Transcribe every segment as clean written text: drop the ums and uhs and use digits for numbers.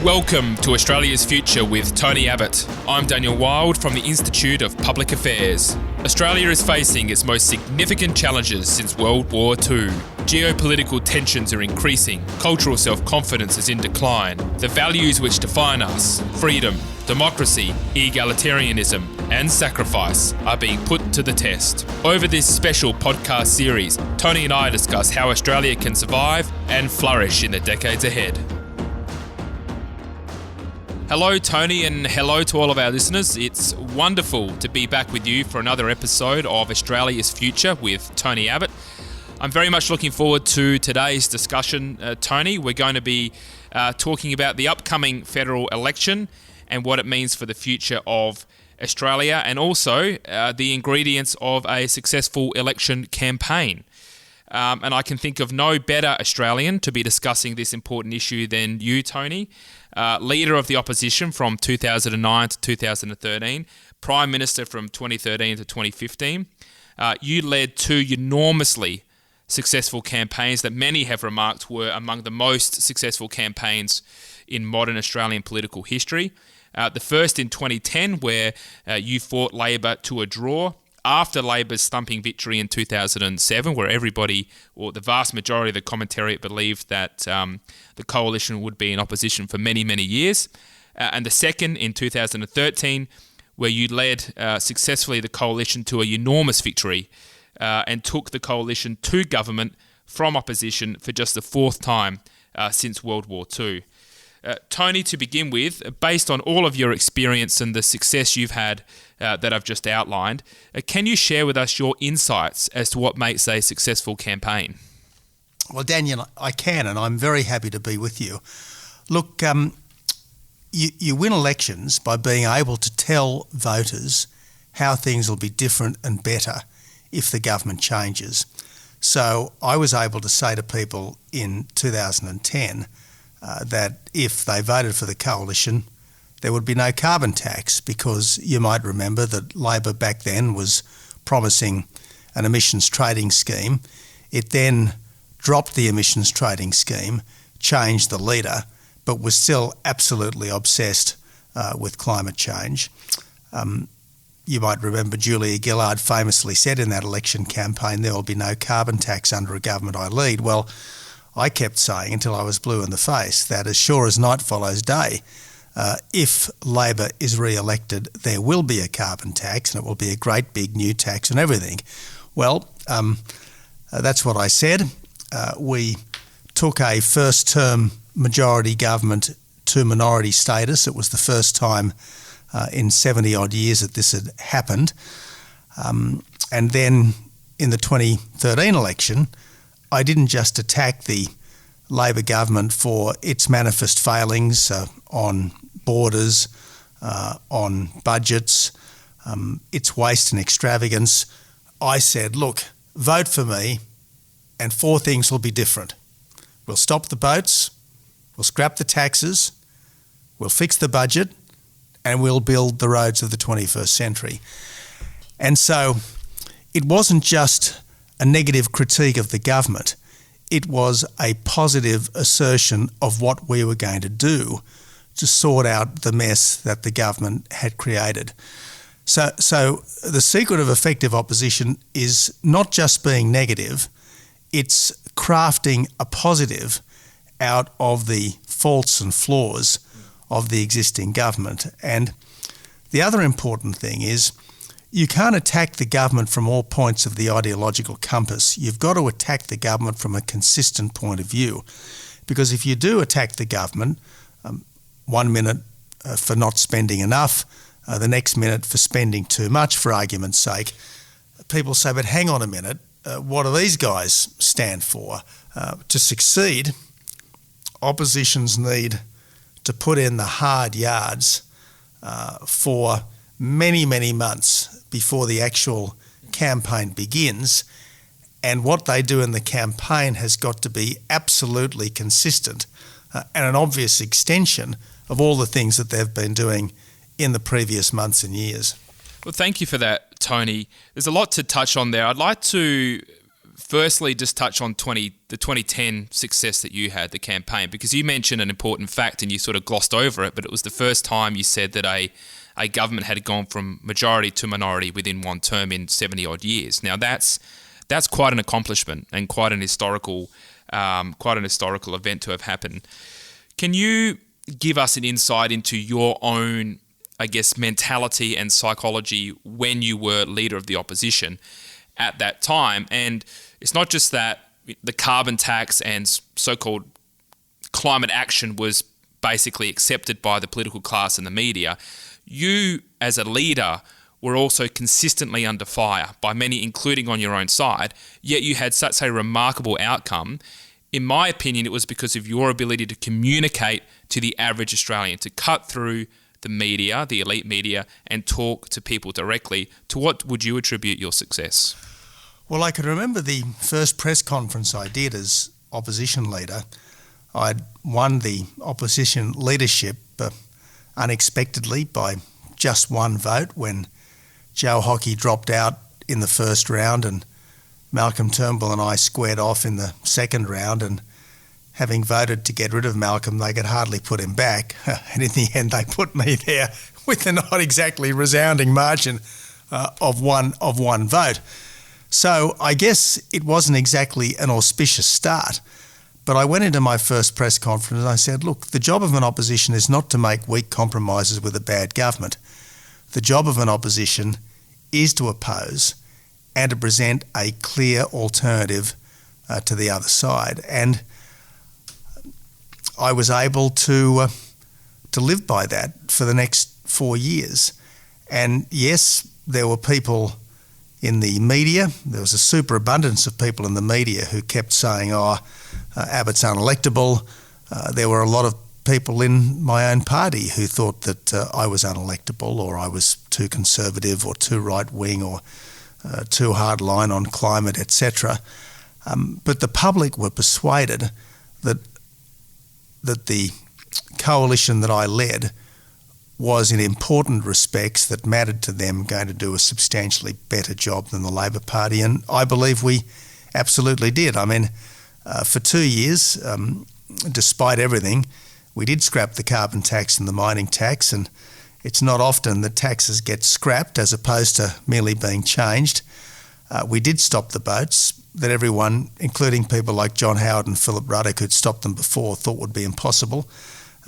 Welcome to Australia's Future with Tony Abbott. I'm Daniel Wild from the Institute of Public Affairs. Australia is facing its most significant challenges since World War II. Geopolitical tensions are increasing, cultural self-confidence is in decline. The values which define us, freedom, democracy, egalitarianism and sacrifice, are being put to the test. Over this special podcast series, Tony and I discuss how Australia can survive and flourish in the decades ahead. Hello, Tony, and hello to all of our listeners. It's wonderful to be back with you for another episode of Australia's Future with Tony Abbott. I'm very much looking forward to today's discussion, Tony. We're going to be talking about the upcoming federal election and what it means for the future of Australia, and also the ingredients of a successful election campaign. And I can think of no better Australian to be discussing this important issue than you, Tony. Leader of the opposition from 2009 to 2013, Prime Minister from 2013 to 2015. You led two enormously successful campaigns that many have remarked were among the most successful campaigns in modern Australian political history. The first in 2010, where you fought Labor to a draw after Labor's thumping victory in 2007, where everybody, or the vast majority of the commentariat, believed that the coalition would be in opposition for many, many years. And the second in 2013, where you led successfully the coalition to an enormous victory and took the coalition to government from opposition for just the fourth time since World War II. Tony, to begin with, based on all of your experience and the success you've had that I've just outlined, can you share with us your insights as to what makes a successful campaign? Well, Daniel, I can, and I'm very happy to be with you. Look, you win elections by being able to tell voters how things will be different and better if the government changes. So I was able to say to people in 2010 that if they voted for the coalition, there would be no carbon tax, because you might remember that Labor back then was promising an emissions trading scheme. It then dropped the emissions trading scheme, changed the leader, but was still absolutely obsessed with climate change. You might remember Julia Gillard famously said in that election campaign, there will be no carbon tax under a government I lead. Well, I kept saying until I was blue in the face that as sure as night follows day, if Labor is re-elected, there will be a carbon tax, and it will be a great big new tax and everything. Well, that's what I said. We took a first-term majority government to minority status. It was the first time in 70-odd years that this had happened. And then in the 2013 election, I didn't just attack the Labor government for its manifest failings on borders, on budgets, its waste and extravagance. I said, look, vote for me and four things will be different. We'll stop the boats, we'll scrap the taxes, we'll fix the budget, and we'll build the roads of the 21st century. And so it wasn't just a negative critique of the government. It was a positive assertion of what we were going to do to sort out the mess that the government had created. So the secret of effective opposition is not just being negative, it's crafting a positive out of the faults and flaws of the existing government. And the other important thing is you can't attack the government from all points of the ideological compass. You've got to attack the government from a consistent point of view. Because if you do attack the government, 1 minute for not spending enough, the next minute for spending too much, for argument's sake, people say, but hang on a minute, what do these guys stand for? To succeed, oppositions need to put in the hard yards for many, many months before the actual campaign begins, and what they do in the campaign has got to be absolutely consistent and an obvious extension of all the things that they've been doing in the previous months and years. Well, thank you for that, Tony. There's a lot to touch on there. I'd like to firstly just touch on the 2010 success that you had, the campaign, because you mentioned an important fact and you sort of glossed over it, but it was the first time you said that a government had gone from majority to minority within one term in 70 odd years. Now that's quite an accomplishment and quite an historical event to have happened. Can you give us an insight into your own, I guess, mentality and psychology when you were leader of the opposition at that time? And it's not just that the carbon tax and so-called climate action was basically accepted by the political class and the media. You, as a leader, were also consistently under fire by many, including on your own side, yet you had such a remarkable outcome. In my opinion, it was because of your ability to communicate to the average Australian, to cut through the media, the elite media, and talk to people directly. To what would you attribute your success? Well, I can remember the first press conference I did as opposition leader. I'd won the opposition leadership unexpectedly by just one vote when Joe Hockey dropped out in the first round and Malcolm Turnbull and I squared off in the second round, and having voted to get rid of Malcolm, they could hardly put him back. And in the end, they put me there with a not exactly resounding margin of one vote. So I guess it wasn't exactly an auspicious start. But I went into my first press conference and I said, look, the job of an opposition is not to make weak compromises with a bad government. The job of an opposition is to oppose and to present a clear alternative to the other side. And I was able to live by that for the next 4 years. And yes, there were people in the media, there was a superabundance of people in the media who kept saying, Abbott's unelectable. There were a lot of people in my own party who thought that I was unelectable, or I was too conservative or too right-wing or too hardline on climate, etc. But the public were persuaded that the coalition that I led was in important respects that mattered to them going to do a substantially better job than the Labor Party, and I believe we absolutely did. I mean, for 2 years, despite everything, we did scrap the carbon tax and the mining tax, and it's not often that taxes get scrapped as opposed to merely being changed. We did stop the boats that everyone, including people like John Howard and Philip Ruddock, who'd stopped them before, thought would be impossible.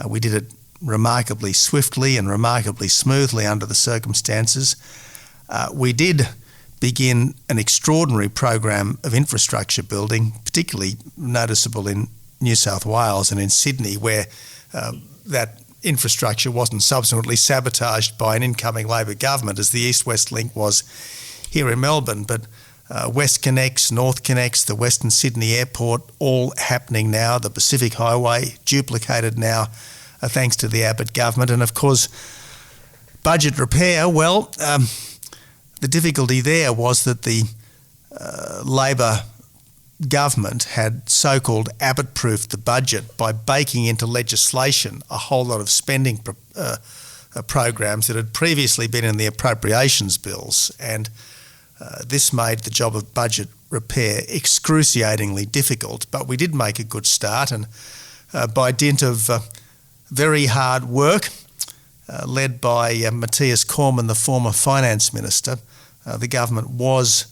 We did it remarkably swiftly and remarkably smoothly under the circumstances. We did begin an extraordinary program of infrastructure building, particularly noticeable in New South Wales and in Sydney, where that infrastructure wasn't subsequently sabotaged by an incoming Labor government, as the East-West link was here in Melbourne. But West Connects, North Connects, the Western Sydney Airport, all happening now. The Pacific Highway duplicated now, thanks to the Abbott government. And of course, budget repair, well, the difficulty there was that the Labor government had so-called Abbott-proofed the budget by baking into legislation a whole lot of spending programs that had previously been in the appropriations bills. And this made the job of budget repair excruciatingly difficult. But we did make a good start, and by dint of very hard work, led by Matthias Cormann, the former finance minister, the government was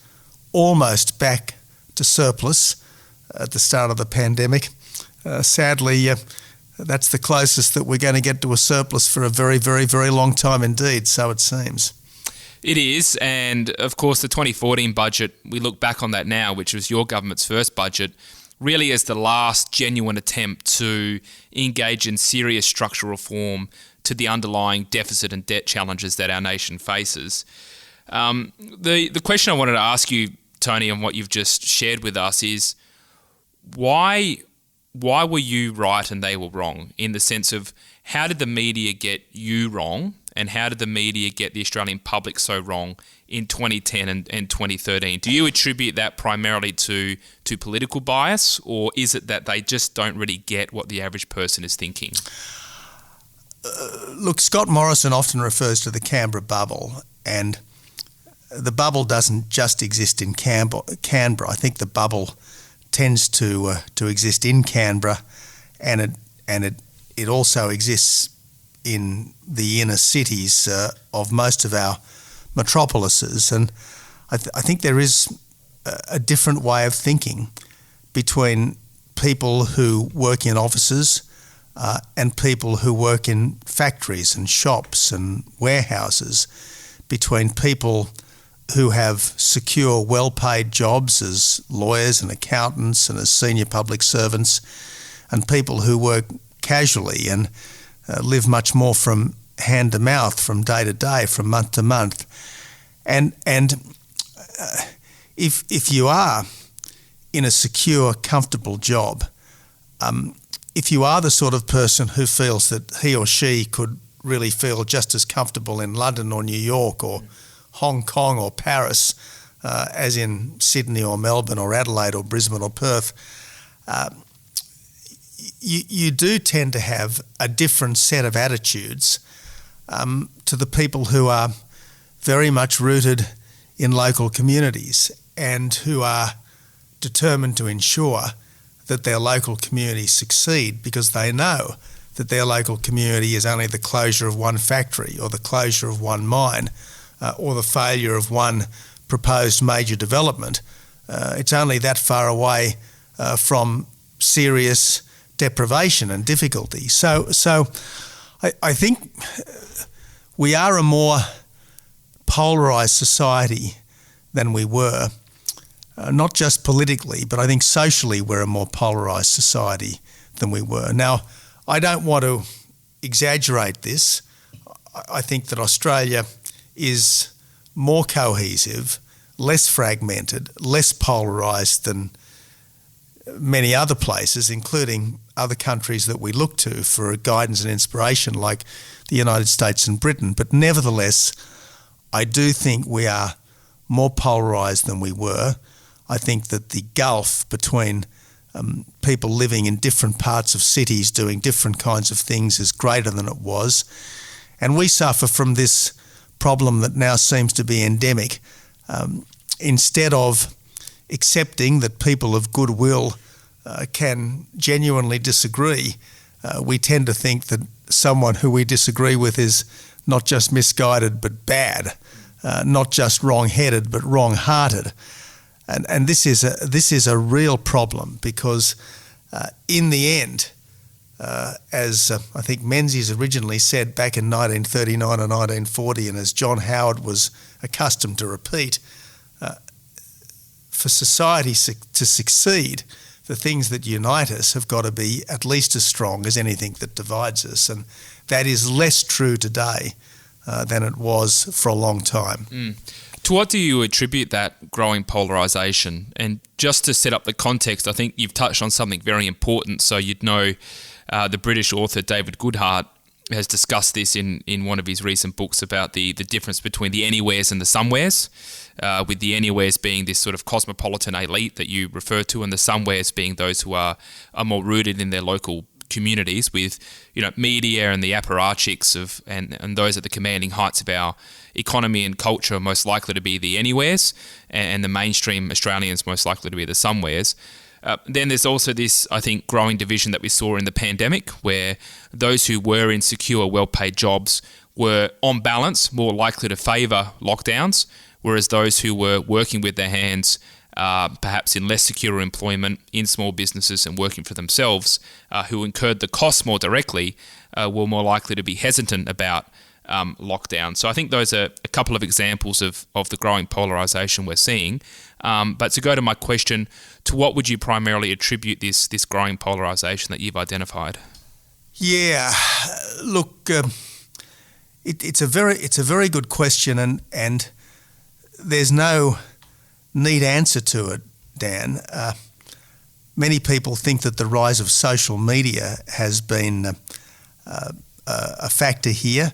almost back to surplus at the start of the pandemic. Sadly, that's the closest that we're going to get to a surplus for a very, very, very long time indeed, so it seems. It is, and of course the 2014 budget, we look back on that now, which was your government's first budget, really as the last genuine attempt to engage in serious structural reform to the underlying deficit and debt challenges that our nation faces. The question I wanted to ask you, Tony, on what you've just shared with us is why were you right and they were wrong, in the sense of how did the media get you wrong and how did the media get the Australian public so wrong in 2010 and 2013? Do you attribute that primarily to political bias, or is it that they just don't really get what the average person is thinking? Look, Scott Morrison often refers to the Canberra bubble, and the bubble doesn't just exist in Canberra. I think the bubble tends to exist in Canberra, and it also exists in the inner cities of most of our metropolises. And I think there is a different way of thinking between people who work in offices and people who work in factories and shops and warehouses, between people who have secure, well-paid jobs as lawyers and accountants and as senior public servants, and people who work casually and live much more from hand to mouth, from day to day, from month to month. And if you are in a secure, comfortable job, if you are the sort of person who feels that he or she could really feel just as comfortable in London or New York or Hong Kong or Paris as in Sydney or Melbourne or Adelaide or Brisbane or Perth, you do tend to have a different set of attitudes to the people who are very much rooted in local communities and who are determined to ensure that their local communities succeed, because they know that their local community is only the closure of one factory or the closure of one mine or the failure of one proposed major development. It's only that far away from serious deprivation and difficulty. So I think we are a more polarised society than we were, not just politically, but I think socially we're a more polarised society than we were. Now, I don't want to exaggerate this. I think that Australia is more cohesive, less fragmented, less polarised than many other places, including other countries that we look to for guidance and inspiration like the United States and Britain. But nevertheless, I do think we are more polarised than we were. I think that the gulf between people living in different parts of cities doing different kinds of things is greater than it was. And we suffer from this problem that now seems to be endemic. Instead of accepting that people of goodwill can genuinely disagree, we tend to think that someone who we disagree with is not just misguided but bad, not just wrong-headed but wrong-hearted. And this is a real problem, because in the end, as I think Menzies originally said back in 1939 or 1940, and as John Howard was accustomed to repeat, for society to succeed, the things that unite us have got to be at least as strong as anything that divides us. And that is less true today than it was for a long time. Mm. To what do you attribute that growing polarisation? And just to set up the context, I think you've touched on something very important. So you'd know the British author David Goodhart has discussed this in one of his recent books about the difference between the anywheres and the somewheres, with the anywheres being this sort of cosmopolitan elite that you refer to, and the somewheres being those who are more rooted in their local communities, with media and the apparatchiks of and those at the commanding heights of our economy and culture are most likely to be the anywheres, and the mainstream Australians most likely to be the somewheres. Then there's also this, I think, growing division that we saw in the pandemic, where those who were in secure, well-paid jobs were, on balance, more likely to favour lockdowns, whereas those who were working with their hands, perhaps in less secure employment, in small businesses and working for themselves, who incurred the costs more directly, were more likely to be hesitant about lockdown. So I think those are a couple of examples of the growing polarisation we're seeing. But to go to my question, to what would you primarily attribute this growing polarisation that you've identified? Yeah, look, it's a very good question, and there's no neat answer to it, Dan. Many people think that the rise of social media has been a factor here,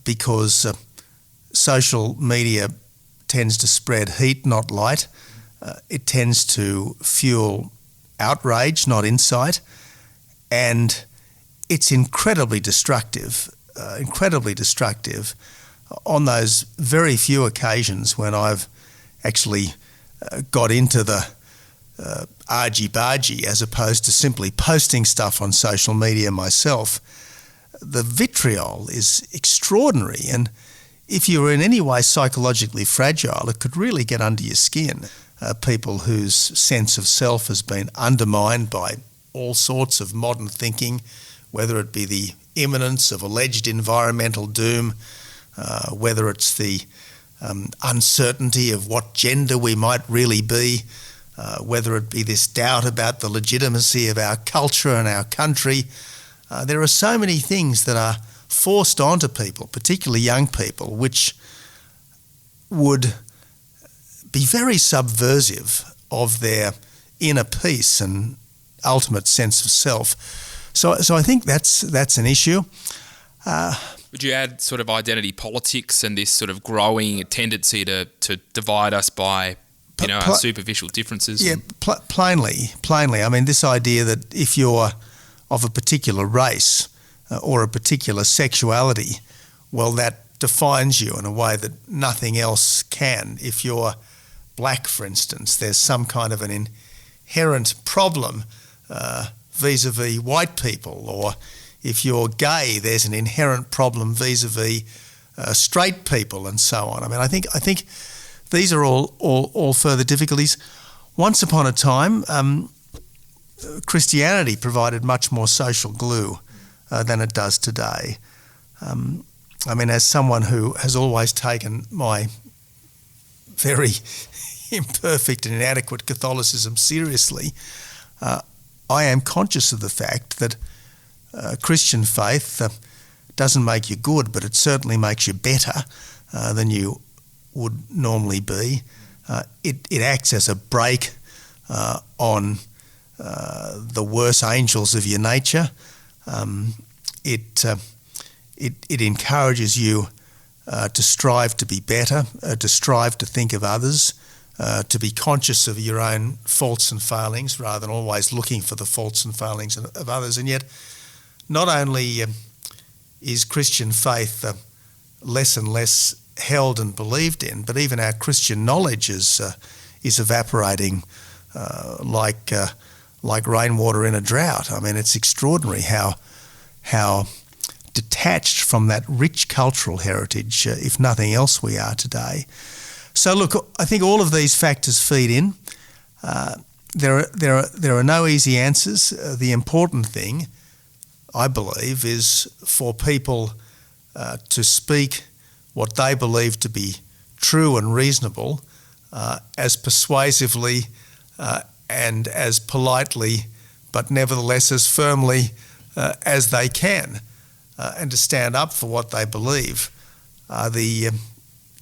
because social media tends to spread heat, not light. It tends to fuel outrage, not insight. And it's incredibly destructive on those very few occasions when I've actually got into the argy-bargy as opposed to simply posting stuff on social media myself, the vitriol is extraordinary. And if you're in any way psychologically fragile, it could really get under your skin. People whose sense of self has been undermined by all sorts of modern thinking, whether it be the imminence of alleged environmental doom, whether it's the uncertainty of what gender we might really be, whether it be this doubt about the legitimacy of our culture and our country. There are so many things that are forced onto people, particularly young people, which would be very subversive of their inner peace and ultimate sense of self. So I think that's an issue. Would you add sort of identity politics and this sort of growing tendency to divide us by, our superficial differences? Yeah, plainly. I mean, this idea that if you're of a particular race or a particular sexuality, well, that defines you in a way that nothing else can. If you're black, for instance, there's some kind of an inherent problem vis-a-vis white people, or if you're gay, there's an inherent problem vis-a-vis straight people, and so on. I mean, I think these are all further difficulties. Once upon a time, Christianity provided much more social glue than it does today. I mean, as someone who has always taken my very imperfect and inadequate Catholicism seriously, I am conscious of the fact that Christian faith doesn't make you good, but it certainly makes you better than you would normally be. It acts as a brake on the worse angels of your nature. It encourages you to strive to be better, to strive to think of others, to be conscious of your own faults and failings rather than always looking for the faults and failings of others. And yet, not only is Christian faith less and less held and believed in, but even our Christian knowledge is evaporating like rainwater in a drought. I mean, it's extraordinary how detached from that rich cultural heritage, if nothing else, we are today. So look, I think all of these factors feed in. There are no easy answers. The important thing, I believe, is for people to speak what they believe to be true and reasonable as persuasively and as politely, but nevertheless as firmly as they can, and to stand up for what they believe are the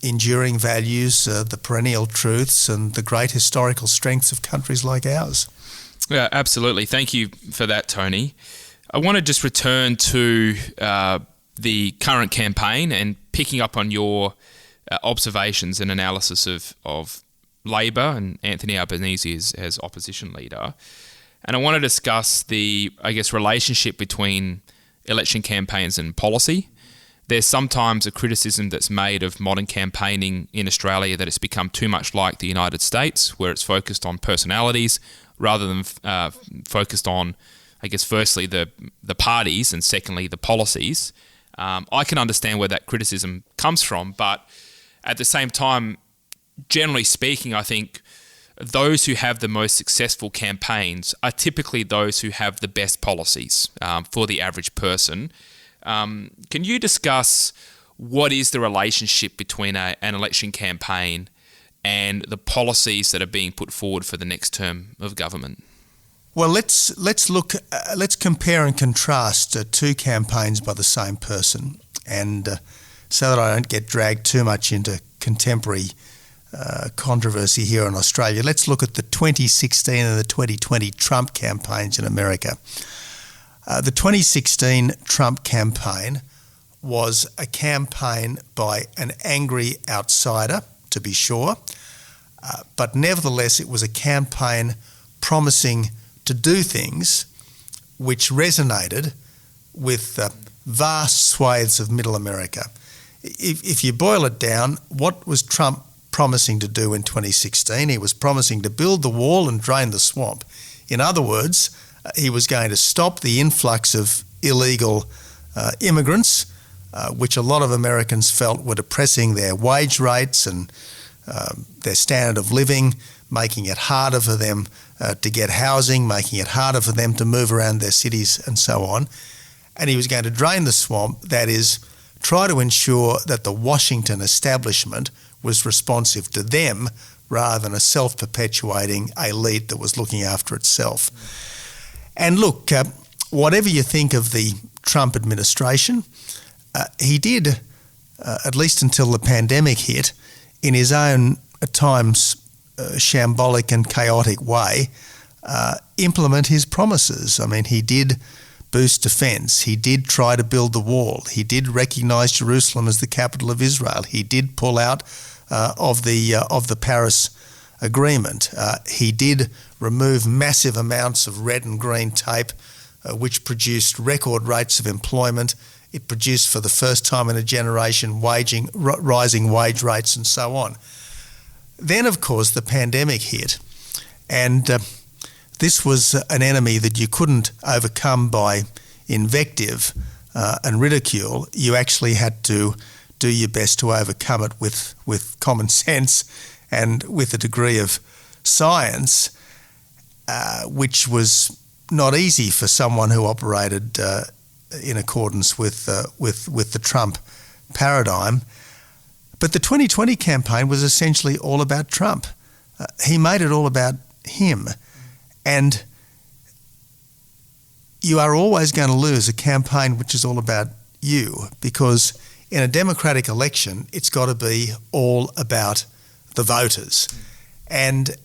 enduring values, the perennial truths, and the great historical strengths of countries like ours. Yeah, absolutely. Thank you for that, Tony. I want to just return to the current campaign and picking up on your observations and analysis of Labor and Anthony Albanese as opposition leader. And I want to discuss the, relationship between election campaigns and policy. There's sometimes a criticism that's made of modern campaigning in Australia that it's become too much like the United States, where it's focused on personalities rather than focused on, firstly, the parties and secondly, the policies. I can understand where that criticism comes from, but at the same time, generally speaking, I think those who have the most successful campaigns are typically those who have the best policies for the average person. Can you discuss what is the relationship between an election campaign and the policies that are being put forward for the next term of government? Well, let's compare and contrast two campaigns by the same person, and so that I don't get dragged too much into contemporary controversy here in Australia, let's look at the 2016 and the 2020 Trump campaigns in America. The 2016 Trump campaign was a campaign by an angry outsider, to be sure, but nevertheless it was a campaign promising to do things which resonated with vast swathes of middle America. if you boil it down, what was Trump promising to do in 2016? He was promising to build the wall and drain the swamp. In other words, he was going to stop the influx of illegal immigrants, which a lot of Americans felt were depressing their wage rates and their standard of living, making it harder for them to get housing, making it harder for them to move around their cities and so on. And he was going to drain the swamp, that is, try to ensure that the Washington establishment was responsive to them rather than a self-perpetuating elite that was looking after itself. And look, whatever you think of the Trump administration, he did, at least until the pandemic hit, in his own, at times, shambolic and chaotic way, implement his promises. I mean, he did boost defence. He did try to build the wall. He did recognise Jerusalem as the capital of Israel. He did pull out of the Paris Agreement. He did remove massive amounts of red and green tape, which produced record rates of employment. It produced, for the first time in a generation, rising wage rates and so on. Then, of course, the pandemic hit, and this was an enemy that you couldn't overcome by invective and ridicule. You actually had to do your best to overcome it with common sense and with a degree of science, which was not easy for someone who operated in accordance with the Trump paradigm. But the 2020 campaign was essentially all about Trump. He made it all about him. And you are always going to lose a campaign which is all about you, because in a democratic election, it's got to be all about the voters. And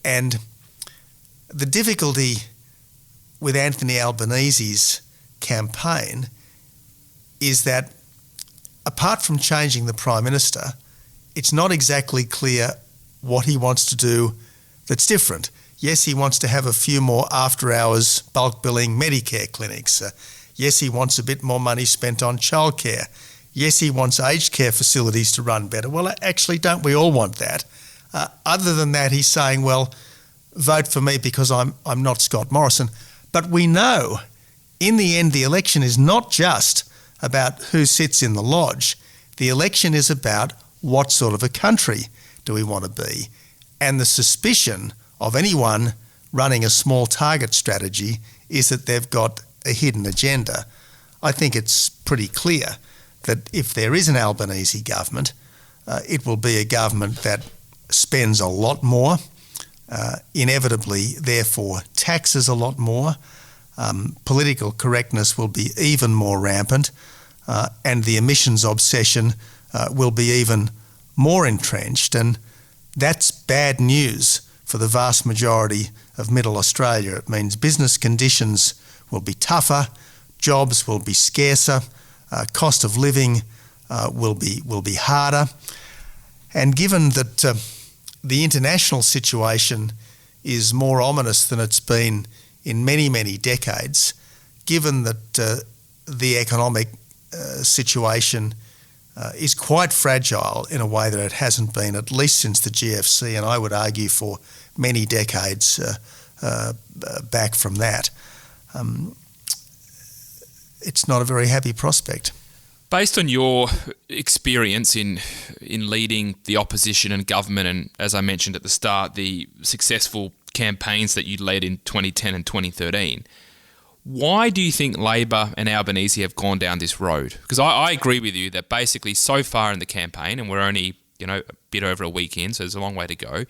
the difficulty with Anthony Albanese's campaign is that, apart from changing the Prime Minister, it's not exactly clear what he wants to do that's different. Yes, he wants to have a few more after-hours bulk billing Medicare clinics. Yes, he wants a bit more money spent on childcare. Yes, he wants aged care facilities to run better. Well, actually, don't we all want that? Other than that, he's saying, well, vote for me because I'm not Scott Morrison. But we know, in the end, the election is not just about who sits in the lodge. The election is about what sort of a country do we want to be. And the suspicion of anyone running a small target strategy is that they've got a hidden agenda. I think it's pretty clear that if there is an Albanese government, it will be a government that spends a lot more, inevitably, therefore, taxes a lot more. Political correctness will be even more rampant, and the emissions obsession will be even more entrenched. And that's bad news for the vast majority of Middle Australia. It means business conditions will be tougher, jobs will be scarcer, cost of living will be harder. And given that the international situation is more ominous than it's been in many, many decades, given that the economic situation is quite fragile in a way that it hasn't been, at least since the GFC, and I would argue for many decades back from that, it's not a very happy prospect. Based on your experience in leading the opposition and government, and as I mentioned at the start, the successful campaigns that you led in 2010 and 2013, why do you think Labor and Albanese have gone down this road? Because I agree with you that basically so far in the campaign, and we're only a bit over a week in, so there's a long way to go,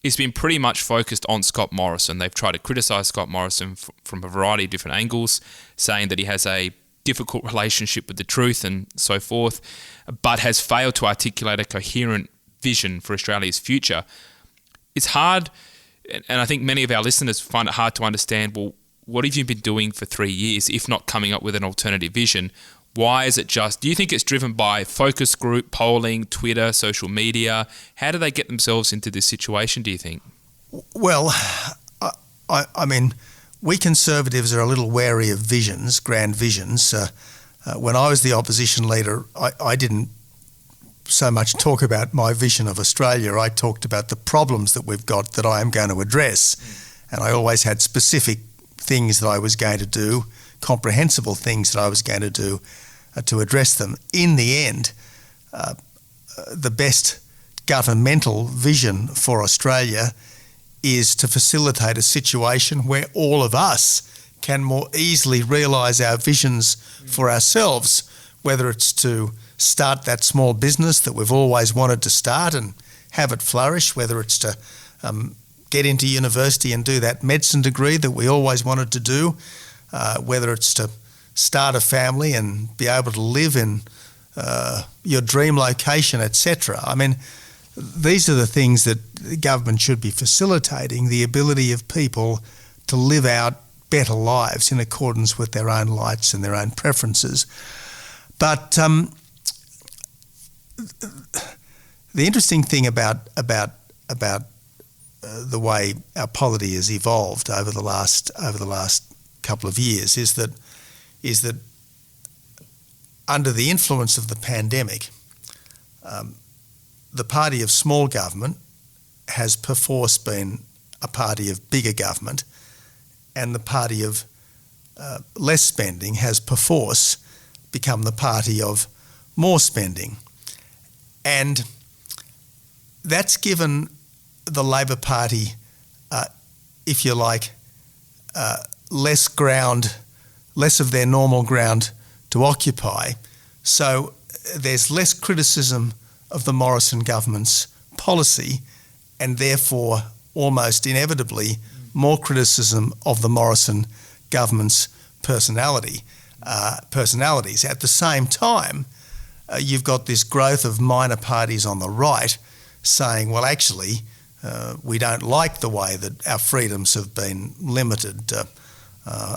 it's been pretty much focused on Scott Morrison. They've tried to criticise Scott Morrison from a variety of different angles, saying that he has a difficult relationship with the truth and so forth, but has failed to articulate a coherent vision for Australia's future. It's hard, and I think many of our listeners find it hard to understand, well, what have you been doing for 3 years, if not coming up with an alternative vision? Why is it do you think it's driven by focus group, polling, Twitter, social media? How do they get themselves into this situation, do you think? Well, I mean, we Conservatives are a little wary of visions, grand visions. When I was the opposition leader, I didn't so much talk about my vision of Australia. I talked about the problems that we've got that I am going to address. And I always had specific things that I was going to do, comprehensible things that I was going to do to address them. In the end, the best governmental vision for Australia is to facilitate a situation where all of us can more easily realise our visions for ourselves, whether it's to start that small business that we've always wanted to start and have it flourish, whether it's to get into university and do that medicine degree that we always wanted to do, whether it's to start a family and be able to live in your dream location, etc. I mean, these are the things that the government should be facilitating, the ability of people to live out better lives in accordance with their own likes and their own preferences. But the interesting thing about the way our polity has evolved over the last couple of years is that under the influence of the pandemic, the party of small government has perforce been a party of bigger government, and the party of less spending has perforce become the party of more spending. And that's given the Labor Party, if you like, less of their normal ground to occupy. So there's less criticism of the Morrison government's policy, and therefore almost inevitably more criticism of the Morrison government's personalities. At the same time, you've got this growth of minor parties on the right saying, well, actually, we don't like the way that our freedoms have been limited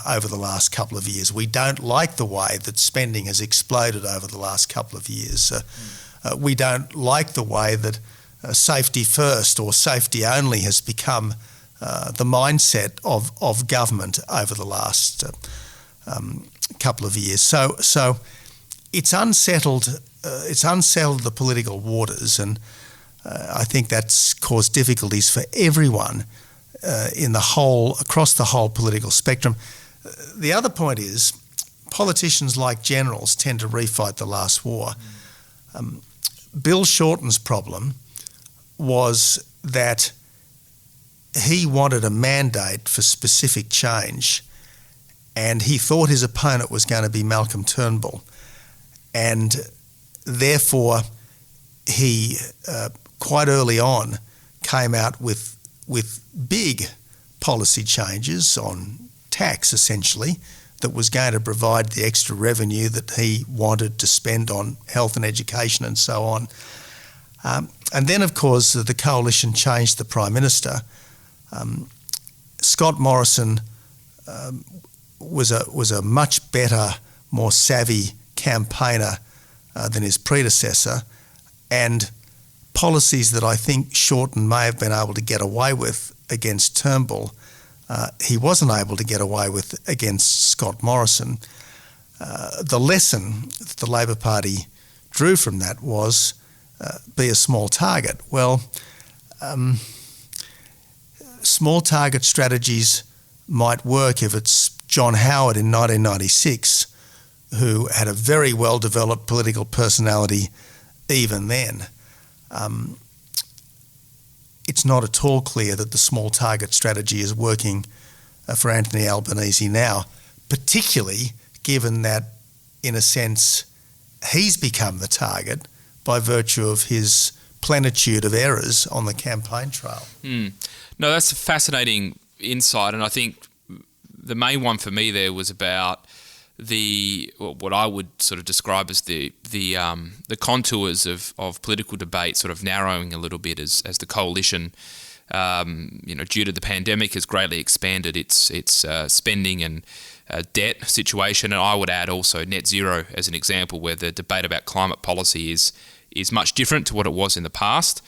over the last couple of years. We don't like the way that spending has exploded over the last couple of years. We don't like the way that safety first or safety only has become the mindset of government over the last couple of years. So it's unsettled the political waters, and I think that's caused difficulties for everyone across the whole political spectrum. The other point is politicians like generals tend to refight the last war. Bill Shorten's problem was that he wanted a mandate for specific change, and he thought his opponent was going to be Malcolm Turnbull, and therefore he quite early on came out with big policy changes on tax, essentially, that was going to provide the extra revenue that he wanted to spend on health and education and so on. And then, of course, the coalition changed the Prime Minister. Scott Morrison was a much better, more savvy campaigner than his predecessor, and policies that I think Shorten may have been able to get away with against Turnbull, he wasn't able to get away with against Scott Morrison. The lesson that the Labor Party drew from that was be a small target. Well, small target strategies might work if it's John Howard in 1996, who had a very well-developed political personality even then. It's not at all clear that the small target strategy is working for Anthony Albanese now, particularly given that, in a sense, he's become the target by virtue of his plenitude of errors on the campaign trail. No, that's a fascinating insight, and I think the main one for me there was about what I would sort of describe as the contours of political debate sort of narrowing a little bit as the coalition, due to the pandemic, has greatly expanded its spending and debt situation. And I would add also net zero as an example, where the debate about climate policy is much different to what it was in the past.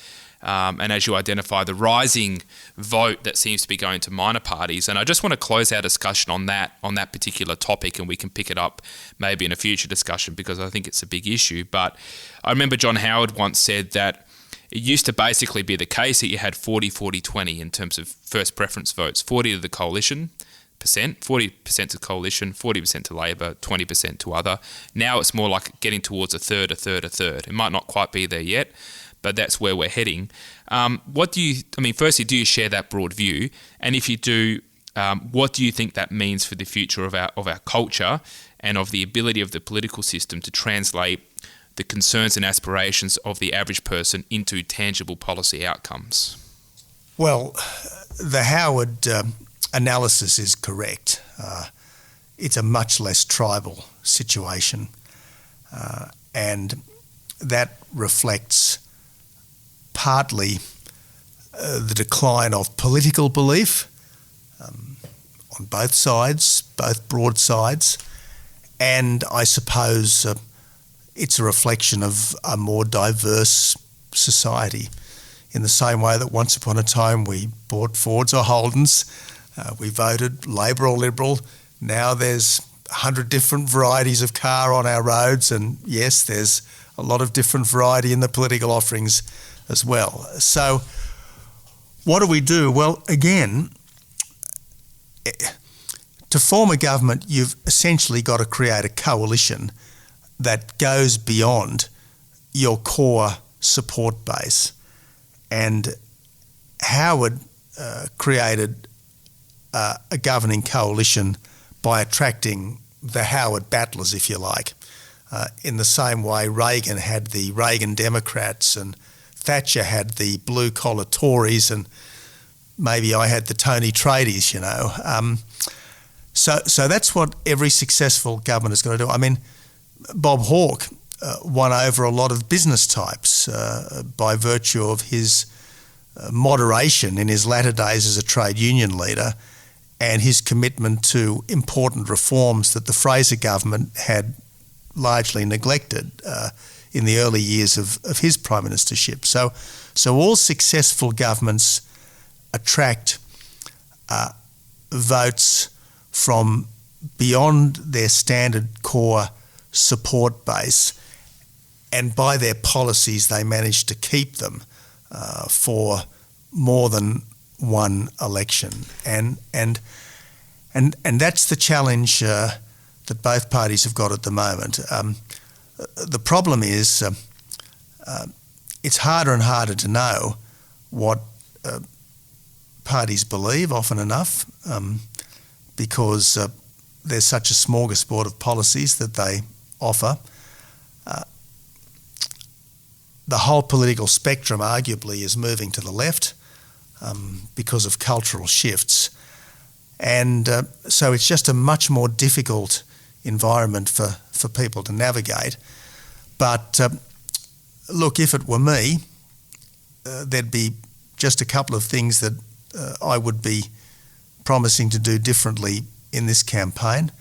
and as you identify, the rising vote that seems to be going to minor parties. And I just want to close our discussion on that particular topic, and we can pick it up maybe in a future discussion because I think it's a big issue. But I remember John Howard once said that it used to basically be the case that you had 40-40-20 in terms of first preference votes, 40 to the coalition, 40% to coalition, 40% to Labor, 20% to other. Now it's more like getting towards a third. It might not quite be there yet, but that's where we're heading. Firstly, do you share that broad view? And if you do, what do you think that means for the future of our culture and of the ability of the political system to translate the concerns and aspirations of the average person into tangible policy outcomes? Well, the Howard analysis is correct. It's a much less tribal situation, and that reflects partly the decline of political belief on both sides, both broad sides, and I suppose it's a reflection of a more diverse society, in the same way that once upon a time we bought Fords or Holdens, we voted Labor or Liberal. Now there's 100 different varieties of car on our roads, and yes, there's a lot of different variety in the political offerings as well. So what do we do? Well, again, to form a government, you've essentially got to create a coalition that goes beyond your core support base. And Howard created a governing coalition by attracting the Howard battlers, if you like. In the same way Reagan had the Reagan Democrats and Thatcher had the blue-collar Tories, and maybe I had the Tony tradies, you know. So that's what every successful government is going to do. I mean, Bob Hawke won over a lot of business types by virtue of his moderation in his latter days as a trade union leader and his commitment to important reforms that the Fraser government had largely neglected in the early years of his prime ministership. So all successful governments attract votes from beyond their standard core support base, and by their policies they manage to keep them for more than one election. And that's the challenge that both parties have got at the moment. The problem is it's harder and harder to know what parties believe often enough, because there's such a smorgasbord of policies that they offer. The whole political spectrum arguably is moving to the left because of cultural shifts. And so it's just a much more difficult environment for people to navigate. But look, if it were me, there'd be just a couple of things that I would be promising to do differently in this campaign.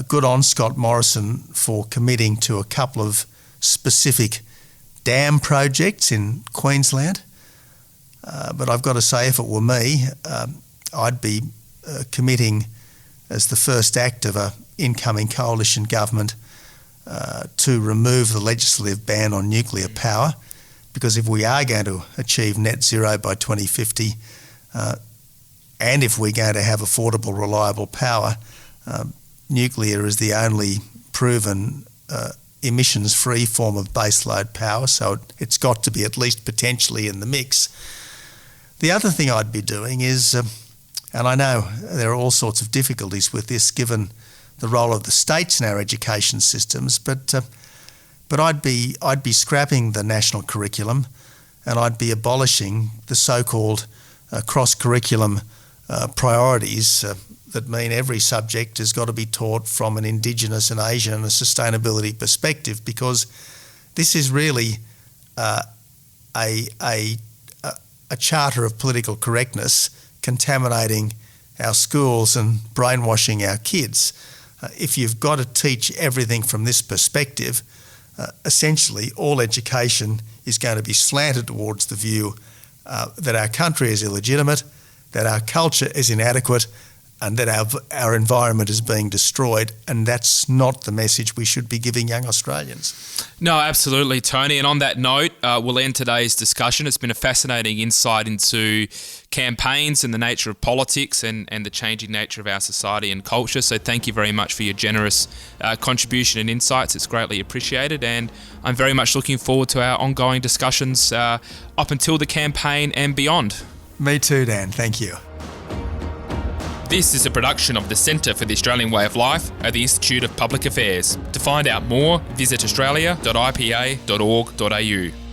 Good on Scott Morrison for committing to a couple of specific dam projects in Queensland. But I've got to say, if it were me, I'd be committing as the first act of an incoming coalition government to remove the legislative ban on nuclear power, because if we are going to achieve net zero by 2050, and if we're going to have affordable, reliable power, nuclear is the only proven emissions-free form of baseload power, so it's got to be at least potentially in the mix. The other thing I'd be doing is, and I know there are all sorts of difficulties with this given the role of the states in our education systems, but I'd be scrapping the national curriculum, and I'd be abolishing the so-called cross-curriculum priorities that mean every subject has got to be taught from an Indigenous and Asian and a sustainability perspective, because this is really a charter of political correctness contaminating our schools and brainwashing our kids. If you've got to teach everything from this perspective, essentially all education is going to be slanted towards the view that our country is illegitimate, that our culture is inadequate, and that our environment is being destroyed, and that's not the message we should be giving young Australians. No, absolutely, Tony. And on that note, we'll end today's discussion. It's been a fascinating insight into campaigns and the nature of politics and the changing nature of our society and culture. So thank you very much for your generous contribution and insights. It's greatly appreciated, and I'm very much looking forward to our ongoing discussions up until the campaign and beyond. Me too, Dan. Thank you. This is a production of the Centre for the Australian Way of Life at the Institute of Public Affairs. To find out more, visit australia.ipa.org.au.